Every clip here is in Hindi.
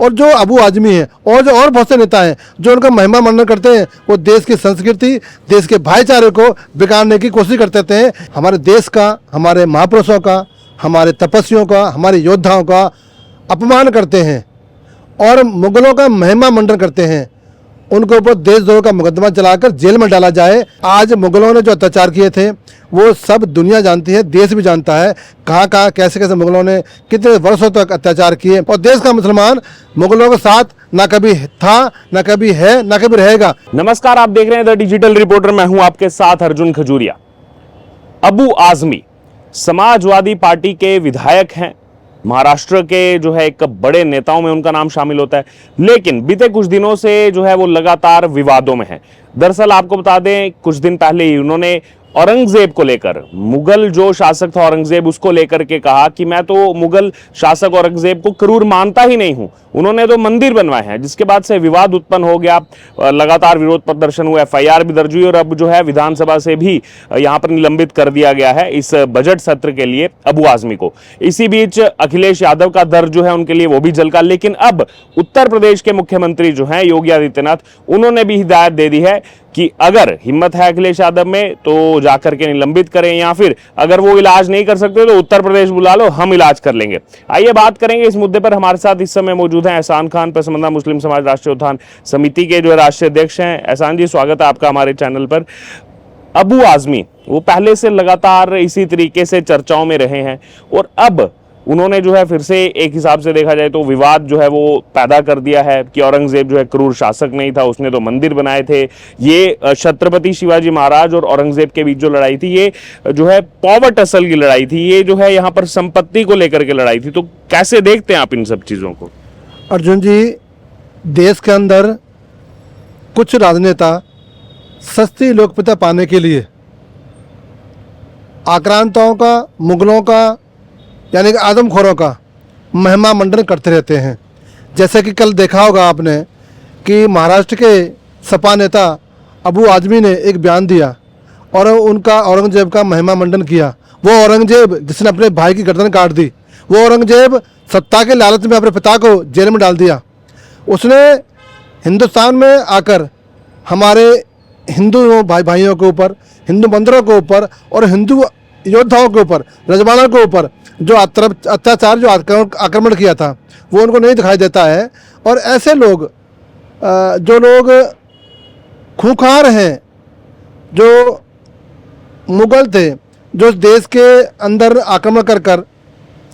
और जो अबू आजमी है और बहुत से नेता हैं जो उनका महिमा मंडन करते हैं, वो देश की संस्कृति, देश के भाईचारे को बिगाड़ने की कोशिश करते हैं। हमारे देश का, हमारे महापुरुषों का, हमारे तपस्वियों का, हमारे योद्धाओं का अपमान करते हैं और मुगलों का महिमा मंडन करते हैं। उनके ऊपर देशद्रोह का मुकदमा चलाकर जेल में डाला जाए। आज मुगलों ने जो अत्याचार किए थे वो सब दुनिया जानती है, देश भी जानता है, कहाँ कहाँ कैसे कैसे मुगलों ने कितने वर्षों तक अत्याचार किए। और देश का मुसलमान मुगलों के साथ ना कभी था, ना कभी है, ना कभी रहेगा। नमस्कार, आप देख रहे हैं द डिजिटल रिपोर्टर। मैं हूं आपके साथ अर्जुन खजूरिया। अबू आजमी समाजवादी पार्टी के विधायक हैं। महाराष्ट्र के जो है एक बड़े नेताओं में उनका नाम शामिल होता है, लेकिन बीते कुछ दिनों से जो है वो लगातार विवादों में है। दरअसल आपको बता दें, कुछ दिन पहले ही उन्होंने औरंगजेब को लेकर, मुगल जो शासक था औरंगजेब, उसको लेकर के कहा कि मैं तो मुगल शासक औरंगजेब को क्रूर मानता ही नहीं हूं, उन्होंने तो मंदिर बनवाए हैं। जिसके बाद से विवाद उत्पन्न हो गया, लगातार विरोध प्रदर्शन हुआ, FIR भी दर्ज हुई और अब जो है विधानसभा से भी यहां पर निलंबित कर दिया गया है इस बजट सत्र के लिए अबू आजमी को। इसी बीच अखिलेश यादव का दर जो है उनके लिए वो भी जलका। लेकिन अब उत्तर प्रदेश के मुख्यमंत्री जो है योगी आदित्यनाथ, उन्होंने भी हिदायत दे दी है कि अगर हिम्मत है अखिलेश यादव में तो जाकर के निलंबित करें, या फिर अगर वो इलाज नहीं कर सकते तो उत्तर प्रदेश बुला लो, हम इलाज कर लेंगे। आइए बात करेंगे इस मुद्दे पर। हमारे साथ इस समय मौजूद हैं एहसान खान, पसमंदा मुस्लिम समाज राष्ट्रीय उत्थान समिति के जो राष्ट्रीय अध्यक्ष हैं। एहसान जी, स्वागत है आपका हमारे चैनल पर। अबू आजमी वो पहले से लगातार इसी तरीके से चर्चाओं में रहे हैं और अब उन्होंने जो है फिर से एक हिसाब से देखा जाए तो विवाद जो है वो पैदा कर दिया है कि औरंगजेब जो है क्रूर शासक नहीं था, उसने तो मंदिर बनाए थे। ये छत्रपति शिवाजी महाराज और औरंगजेब के बीच जो लड़ाई थी, ये जो है पॉवर टसल की लड़ाई थी, ये जो है यहाँ पर संपत्ति को लेकर के लड़ाई थी। तो कैसे देखते हैं आप इन सब चीज़ों को? अर्जुन जी, देश के अंदर कुछ राजनेता सस्ती लोकप्रियता पाने के लिए आक्रांताओं का, मुगलों का, यानी कि आदमखोरों का महिमा मंडन करते रहते हैं। जैसे कि कल देखा होगा आपने कि महाराष्ट्र के सपा नेता अबू आजमी ने एक बयान दिया और उनका औरंगजेब का महिमा मंडन किया। वो औरंगजेब जिसने अपने भाई की गर्दन काट दी, वो औरंगजेब सत्ता के लालच में अपने पिता को जेल में डाल दिया। उसने हिंदुस्तान में आकर हमारे हिंदू भाइयों के ऊपर, हिंदू मंदिरों के ऊपर और हिंदू योद्धाओं के ऊपर, रजवाड़ों के ऊपर जो अत्याचार, जो आक्रमण किया था, वो उनको नहीं दिखाई देता है। और ऐसे लोग, जो लोग खूंखार हैं, जो मुगल थे, जो देश के अंदर आक्रमण कर कर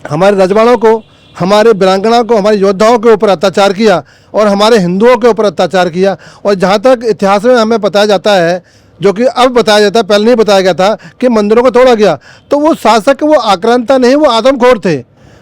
हमारे रजवाड़ों को, हमारे वीरांगना को, हमारे योद्धाओं के ऊपर अत्याचार किया और हमारे हिंदुओं के ऊपर अत्याचार किया। और जहाँ तक इतिहास में हमें बताया जाता है, जो कि अब बताया जाता है, पहले नहीं बताया गया था, कि मंदिरों को तोड़ा गया, तो वो शासक, वो आक्रांता नहीं, वो आदमखोर थे।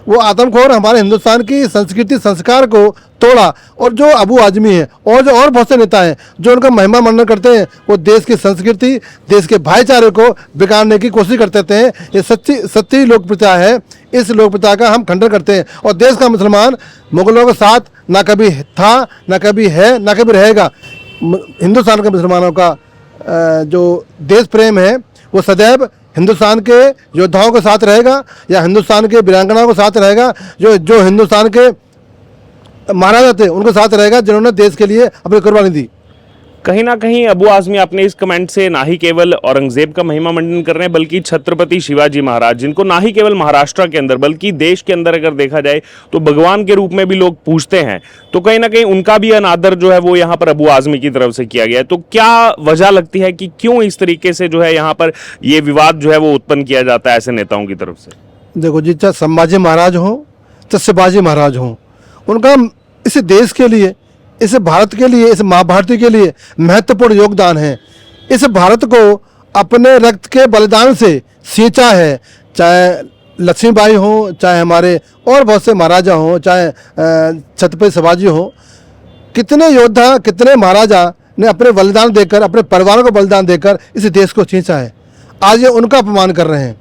वो आदमखोर हमारे हिंदुस्तान की संस्कृति, संस्कार को तोड़ा। और जो अबू आजमी है और बहुत से नेता हैं जो उनका महिमा मंडन करते हैं, वो देश की संस्कृति, देश के भाईचारे को बिगाड़ने की कोशिश करते हैं। ये सच्ची लोकप्रियता है। इस लोकप्रियता का हम खंडन करते हैं। और देश का मुसलमान मुगलों के साथ ना कभी था, ना कभी है, ना कभी रहेगा। हिंदुस्तान के मुसलमानों का जो देश प्रेम है वो सदैव हिंदुस्तान के योद्धाओं के साथ रहेगा, या हिंदुस्तान के वीरांगनाओं के साथ रहेगा, जो हिंदुस्तान के महाराजा थे उनके साथ रहेगा, जिन्होंने देश के लिए अपनी कुर्बानी दी। कहीं ना कहीं अबू आजमी अपने इस कमेंट से ना ही केवल औरंगजेब का महिमा मंडन कर रहे हैं, बल्कि छत्रपति शिवाजी महाराज, जिनको ना ही केवल महाराष्ट्र के अंदर बल्कि देश के अंदर अगर देखा जाए तो भगवान के रूप में भी लोग पूजते हैं, तो कहीं ना कहीं उनका भी अनादर जो है वो यहाँ पर अबू आजमी की तरफ से किया गया है। तो क्या वजह लगती है कि क्यों इस तरीके से जो है यहाँ पर ये विवाद जो है वो उत्पन्न किया जाता है ऐसे नेताओं की तरफ से? देखो जी, चाहे संभाजी महाराज हो, चाहे शिवाजी महाराज हो, उनका इस देश के लिए, इस भारत के लिए, इस माँ भारती के लिए महत्वपूर्ण योगदान है। इस भारत को अपने रक्त के बलिदान से सींचा है। चाहे लक्ष्मीबाई हो, चाहे हमारे और बहुत से महाराजा हों, चाहे छत्रपति शिवाजी हो, कितने योद्धा, कितने महाराजा ने अपने बलिदान देकर, अपने परिवारों को बलिदान देकर इस देश को सींचा है। आज ये उनका अपमान कर रहे हैं।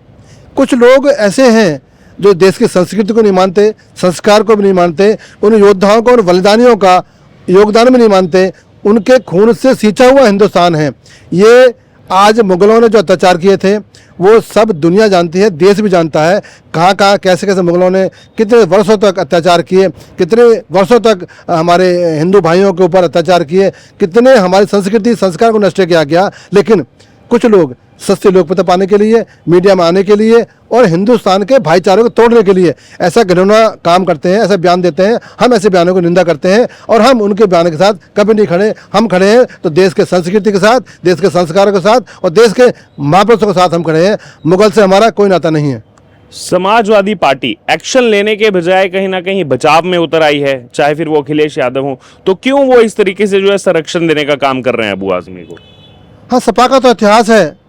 कुछ लोग ऐसे हैं जो देश की संस्कृति को नहीं मानते, संस्कार को भी नहीं मानते, उन योद्धाओं को, उन बलिदानियों का योगदान भी नहीं मानते। उनके खून से सींचा हुआ हिंदुस्तान है। ये आज मुगलों ने जो अत्याचार किए थे वो सब दुनिया जानती है, देश भी जानता है, कहाँ कहाँ कैसे कैसे मुगलों ने कितने वर्षों तक अत्याचार किए, कितने वर्षों तक हमारे हिंदू भाइयों के ऊपर अत्याचार किए, कितने हमारी संस्कृति संस्कार को नष्ट किया गया। लेकिन कुछ लोग सस्ती लोकप्रियता पाने के लिए, मीडिया में आने के लिए और हिंदुस्तान के भाईचारे को तोड़ने के लिए ऐसा घिनौना काम करते हैं, ऐसे बयान देते हैं। हम ऐसे बयानों को निंदा करते हैं और हम उनके बयान के साथ कभी नहीं खड़े। हम खड़े हैं तो देश के संस्कृति के साथ, देश के संस्कारों के साथ और देश के महापुरुषों के साथ हम खड़े हैं। मुगल से हमारा कोई नाता नहीं है। समाजवादी पार्टी एक्शन लेने के बजाय कहीं ना कहीं बचाव में उतर आई है, चाहे फिर वो अखिलेश यादव हो, तो क्यों वो इस तरीके से जो है संरक्षण देने का काम कर रहे हैं अबू आजमी को? हाँ, सपा का तो इतिहास है।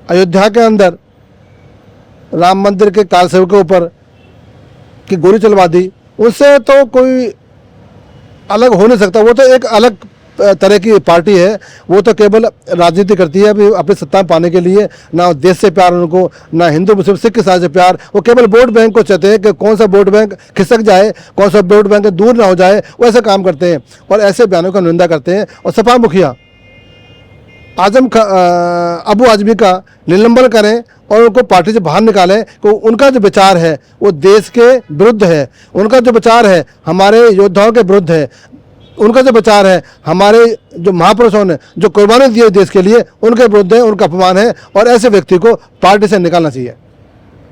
अयोध्या के अंदर राम मंदिर के कारसेवक के ऊपर की गोली चलवा दी, उससे तो कोई अलग हो नहीं सकता। वो तो एक अलग तरह की पार्टी है, वो तो केवल राजनीति करती है अभी अपनी सत्ता पाने के लिए। ना देश से प्यार उनको, ना हिंदू मुस्लिम सिख के साथ से प्यार। वो केवल वोट बैंक को चाहते हैं कि कौन सा वोट बैंक खिसक जाए, कौन सा वोट बैंक दूर ना हो जाए, वैसे काम करते हैं और ऐसे बयानों का निंदा करते हैं। और सपा मुखिया अबू आजमी का निलंबन करें और उनको पार्टी से बाहर निकालें। तो उनका जो विचार है वो देश के विरुद्ध है, उनका जो विचार है हमारे योद्धाओं के विरुद्ध है, उनका जो विचार है हमारे जो महापुरुषों ने जो कुर्बानी दी है देश के लिए, उनके विरुद्ध है, उनका अपमान है और ऐसे व्यक्ति को पार्टी से निकालना चाहिए।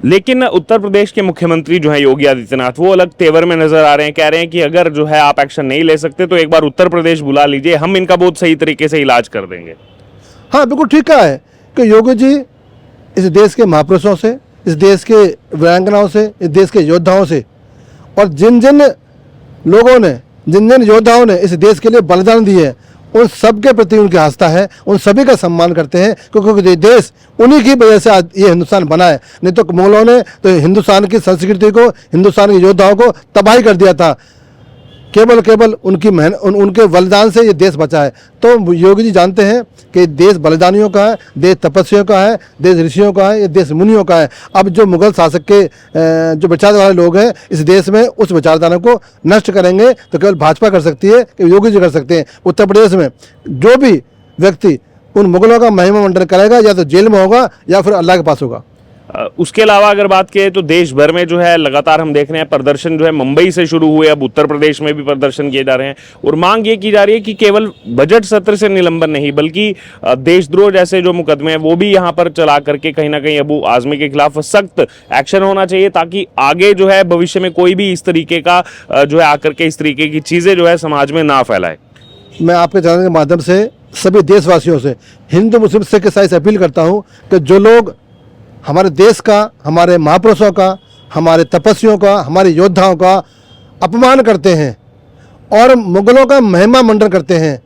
लेकिन उत्तर प्रदेश के मुख्यमंत्री जो है योगी आदित्यनाथ, वो अलग तेवर में नजर आ रहे हैं। कह रहे हैं कि अगर जो है आप एक्शन नहीं ले सकते तो एक बार उत्तर प्रदेश बुला लीजिए, हम इनका बहुत सही तरीके से इलाज कर देंगे। हाँ, बिल्कुल ठीक कहा है कि योगी जी इस देश के महापुरुषों से, इस देश के वीरांगनाओं से, इस देश के योद्धाओं से और जिन जिन लोगों ने, जिन जिन योद्धाओं ने इस देश के लिए बलिदान दिए, उन सब के प्रति उनकी आस्था है, उन सभी का सम्मान करते हैं। क्योंकि ये देश उन्हीं की वजह से आज ये हिंदुस्तान बना है। नहीं तो मुगलों ने तो हिंदुस्तान की संस्कृति को, हिंदुस्तान के योद्धाओं को तबाही कर दिया था। केवल उनकी मेहनत, उनके बलिदान से ये देश बचा है। तो योगी जी जानते हैं कि देश बलिदानियों का है, देश तपस्वियों का है, देश ऋषियों का है, ये देश मुनियों का है। अब जो मुगल शासक के जो विचारधारा वाले लोग हैं इस देश में, उस विचारधारा को नष्ट करेंगे तो केवल भाजपा कर सकती है, कि योगी जी कर सकते हैं। उत्तर प्रदेश में जो भी व्यक्ति उन मुगलों का महिमा मंडन करेगा या तो जेल में होगा या फिर अल्लाह के पास होगा। उसके अलावा अगर बात करें तो देश भर में जो है लगातार हम देख रहे हैं प्रदर्शन जो है मुंबई से शुरू हुए, अब उत्तर प्रदेश में भी प्रदर्शन किए जा रहे हैं और मांग ये की जा रही है कि केवल बजट सत्र से निलंबन नहीं बल्कि देशद्रोह जैसे जो मुकदमे हैं वो भी यहाँ पर चला करके कहीं ना कहीं अबू आजमी के खिलाफ सख्त एक्शन होना चाहिए, ताकि आगे जो है भविष्य में कोई भी इस तरीके का जो है आकर के इस तरीके की चीजें जो है समाज में ना फैलाए। मैं आपके चैनल के माध्यम से सभी देशवासियों से, हिंदू मुस्लिम सिख ईसाई से अपील करता हूँ कि जो लोग हमारे देश का, हमारे महापुरुषों का, हमारे तपस्वियों का, हमारे योद्धाओं का अपमान करते हैं और मुगलों का महिमा मंडन करते हैं,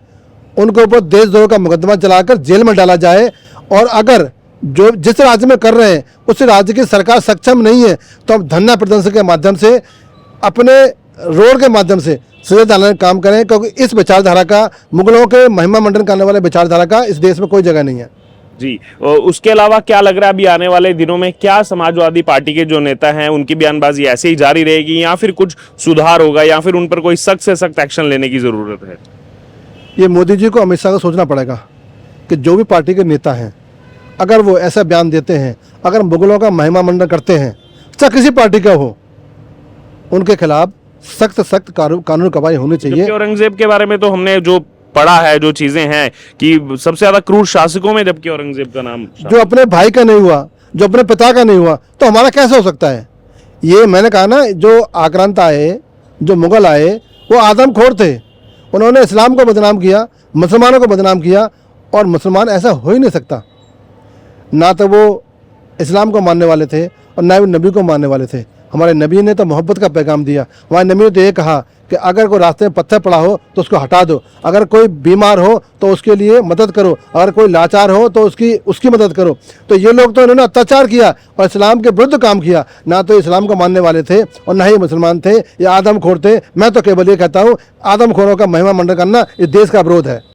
उनके ऊपर देशद्रोह का मुकदमा चलाकर जेल में डाला जाए। और अगर जो जिस राज्य में कर रहे हैं उस राज्य की सरकार सक्षम नहीं है तो हम धरना प्रदर्शन के माध्यम से, अपने रोड के माध्यम से सजा दिलाने का काम करें। क्योंकि इस विचारधारा का, मुगलों के महिमा मंडन करने वाले विचारधारा का इस देश में कोई जगह नहीं है। जी, उसके अलावा क्या लग रहा है अभी आने वाले दिनों में क्या समाजवादी पार्टी के जो नेता हैं उनकी बयानबाजी ऐसे ही जारी रहेगी या फिर कुछ सुधार होगा या फिर उन पर कोई सख्त से सख्त एक्शन लेने की जरूरत है? ये मोदी जी को, अमित शाह को सोचना पड़ेगा कि जो भी पार्टी के नेता हैं अगर वो ऐसा बयान देते हैं, अगर मुगलों का महिमा मंडन करते हैं, चाहे किसी पार्टी का हो, उनके खिलाफ सख्त कानून कार्रवाई होनी चाहिए। औरंगजेब के बारे में तो हमने जो पढ़ा है, जो चीजें हैं कि सबसे ज्यादा क्रूर शासकों में जबकि औरंगजेब का नाम, जो अपने भाई का नहीं हुआ, जो अपने पिता का नहीं हुआ, तो हमारा कैसे हो सकता है? ये मैंने कहा ना, जो आक्रांत आए, जो मुगल आए, वो आदमखोर थे। उन्होंने इस्लाम को बदनाम किया, मुसलमानों को बदनाम किया और मुसलमान ऐसा हो ही नहीं सकता। ना तो वो इस्लाम को मानने वाले थे और ना ही वो नबी को मानने वाले थे। हमारे नबी ने तो मोहब्बत का पैगाम दिया। हमारे नबी ने तो ये कहा कि अगर कोई रास्ते में पत्थर पड़ा हो तो उसको हटा दो, अगर कोई बीमार हो तो उसके लिए मदद करो, अगर कोई लाचार हो तो उसकी मदद करो। तो ये लोग तो इन्होंने अत्याचार किया और इस्लाम के विरुद्ध काम किया। ना तो इस्लाम को मानने वाले थे और ना ही मुसलमान थे, ये आदमखोर थे। मैं तो केवल ये कहता हूँ, आदमखोरों का महिमा मंडन करना इस देश का विरोध है।